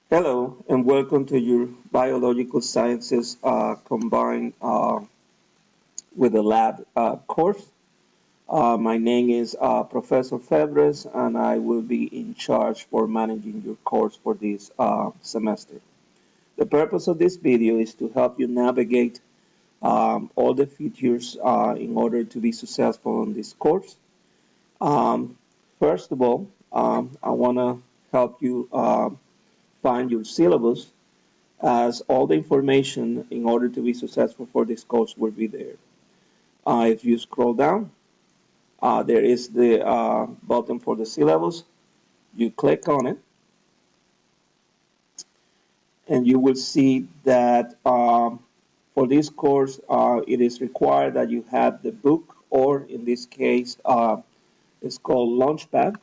Hello, and welcome to your Biological Sciences combined with the lab course. My name is Professor Febres, and I will be in charge for managing your course for this semester. The purpose of this video is to help you navigate all the features in order to be successful on this course. Um, First of all, I want to help you find your syllabus as all the information in order to be successful for this course will be there. If you scroll down, there is the button for the syllabus. You click on it, and you will see that for this course, it is required that you have the book, or in this case, it's called Launchpad,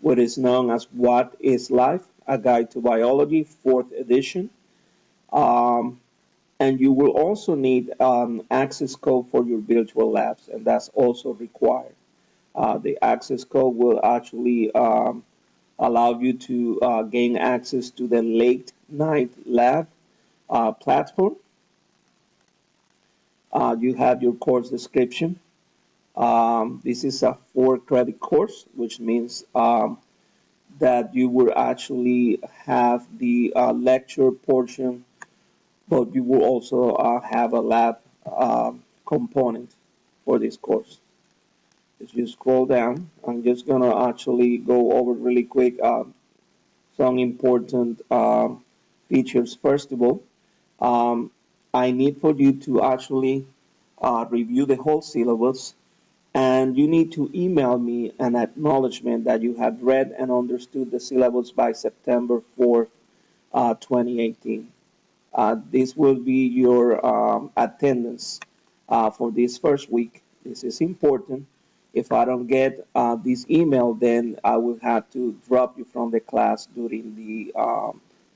what is known as What is Life? A Guide to Biology, 4th edition. Um, And you will also need access code for your virtual labs, and that's also required. The access code will actually allow you to gain access to the late night lab platform. You have your course description. This is a 4 credit course, which means that you will actually have the lecture portion, but you will also have a lab component for this course. If you scroll down, I'm just gonna actually go over really quick some important features. First of all, um, I need for you to actually review the whole syllabus, and you need to email me an acknowledgement that you have read and understood the syllabus by September 4th, 2018. This will be your attendance for this first week. This is important. If I don't get this email, then I will have to drop you from the class during the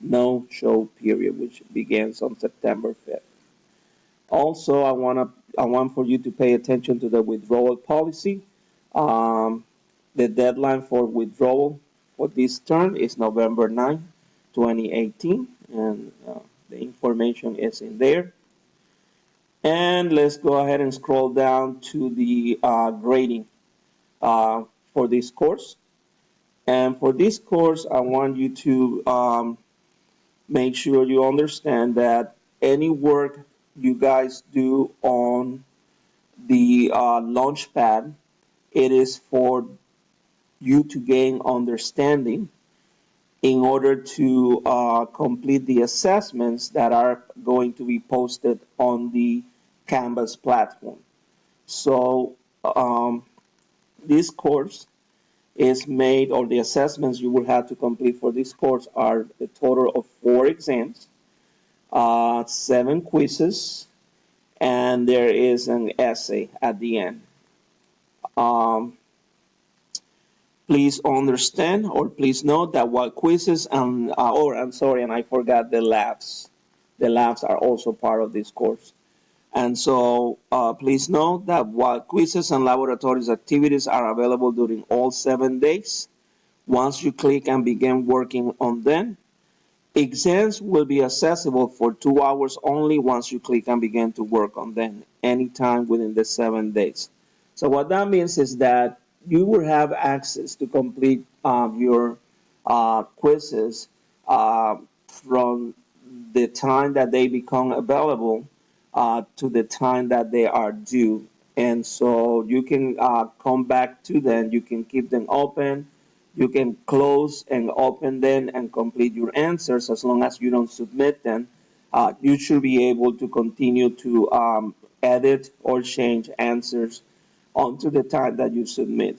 no-show period, which begins on September 5th. Also, I want for you to pay attention to the withdrawal policy. Um, the deadline for withdrawal for this term is November 9, 2018, and the information is in there. And let's go ahead and scroll down to the grading for this course. And for this course, I want you to make sure you understand that any work you guys do on the Launchpad, it is for you to gain understanding in order to complete the assessments that are going to be posted on the Canvas platform. So this course is made, or the assessments you will have to complete for this course are a total of 4 exams, 7 quizzes, and there is an essay at the end. Um, Please understand, or please note that while quizzes and, or I'm sorry, and I forgot the labs. The labs are also part of this course. And so please note that while quizzes and laboratories activities are available during all 7 days, once you click and begin working on them, exams will be accessible for 2 hours only once you click and begin to work on them anytime within the 7 days. So what that means is that you will have access to complete your quizzes from the time that they become available to the time that they are due. And so you can come back to them, you can keep them open, you can close and open them and complete your answers as long as you don't submit them. You should be able to continue to edit or change answers onto the time that you submit.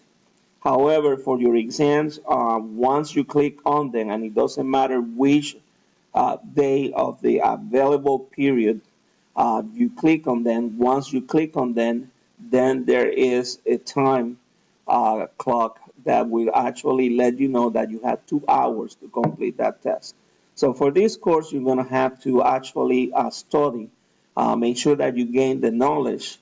However, for your exams, once you click on them, and it doesn't matter which day of the available period you click on them, once you click on them, then there is a time clock that will actually let you know that you have 2 hours to complete that test. So for this course, you're going to have to actually study, make sure that you gain the knowledge.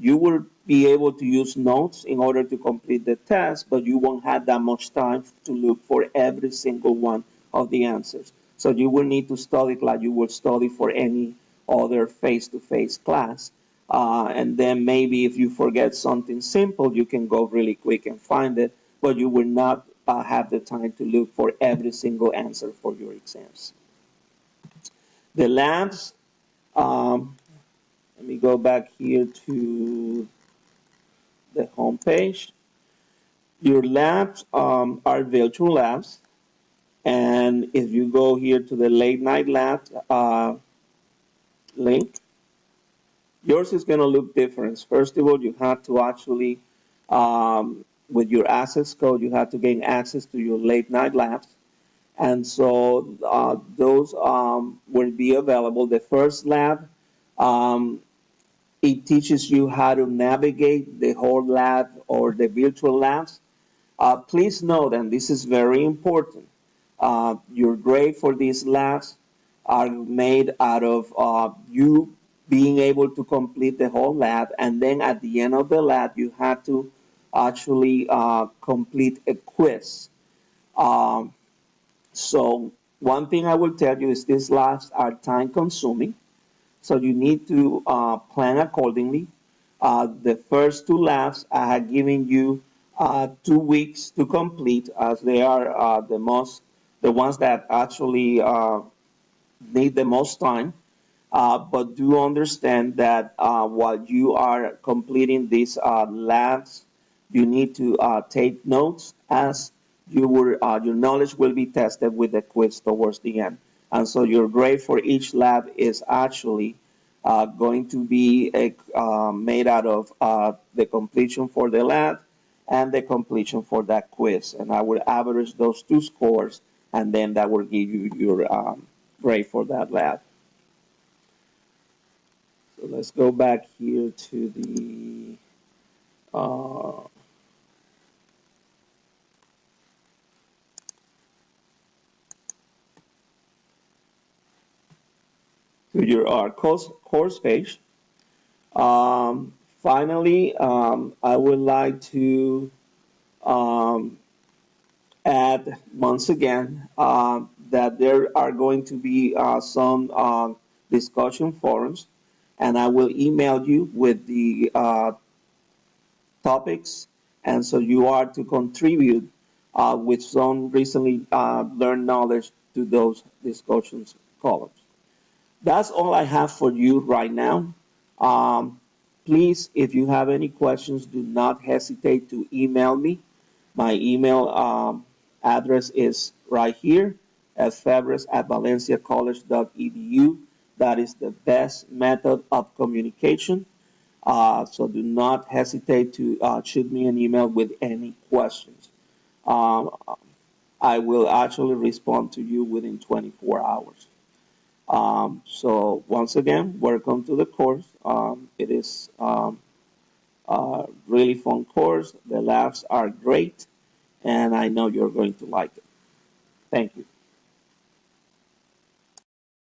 You will be able to use notes in order to complete the test, but you won't have that much time to look for every single one of the answers. So you will need to study it like you would study for any other face-to-face class. And then maybe if you forget something simple, you can go really quick and find it, but you will not have the time to look for every single answer for your exams. The labs, let me go back here to the home page. Your labs are virtual labs. And if you go here to the late night lab link, yours is going to look different. First of all, you have to actually, with your access code, you have to gain access to your late night labs. And so those will be available. The first lab, um, it teaches you how to navigate the whole lab or the virtual labs. Please note, and this is very important, your grade for these labs are made out of you being able to complete the whole lab, and then at the end of the lab, you have to actually complete a quiz. Um, so one thing I will tell you is these labs are time consuming, so you need to plan accordingly. The first two labs I have given you 2 weeks to complete, as they are the ones that actually need the most time. But do understand that while you are completing these labs, you need to take notes as your knowledge will be tested with the quiz towards the end. And so your grade for each lab is actually going to be made out of the completion for the lab and the completion for that quiz. And I will average those two scores, and then that will give you your grade for that lab. So let's go back here to uh, your course page. Finally, I would like to um, add once again that there are going to be some discussion forums, and I will email you with the topics, and so you are to contribute with some recently learned knowledge to those discussions columns. That's all I have for you right now. Um, Please, if you have any questions, do not hesitate to email me. My email address is right here at febres@valenciacollege.edu. That is the best method of communication. So do not hesitate to shoot me an email with any questions. Um, I will actually respond to you within 24 hours. So once again, welcome to the course. It is a really fun course. The labs are great, and I know you're going to like it. Thank you.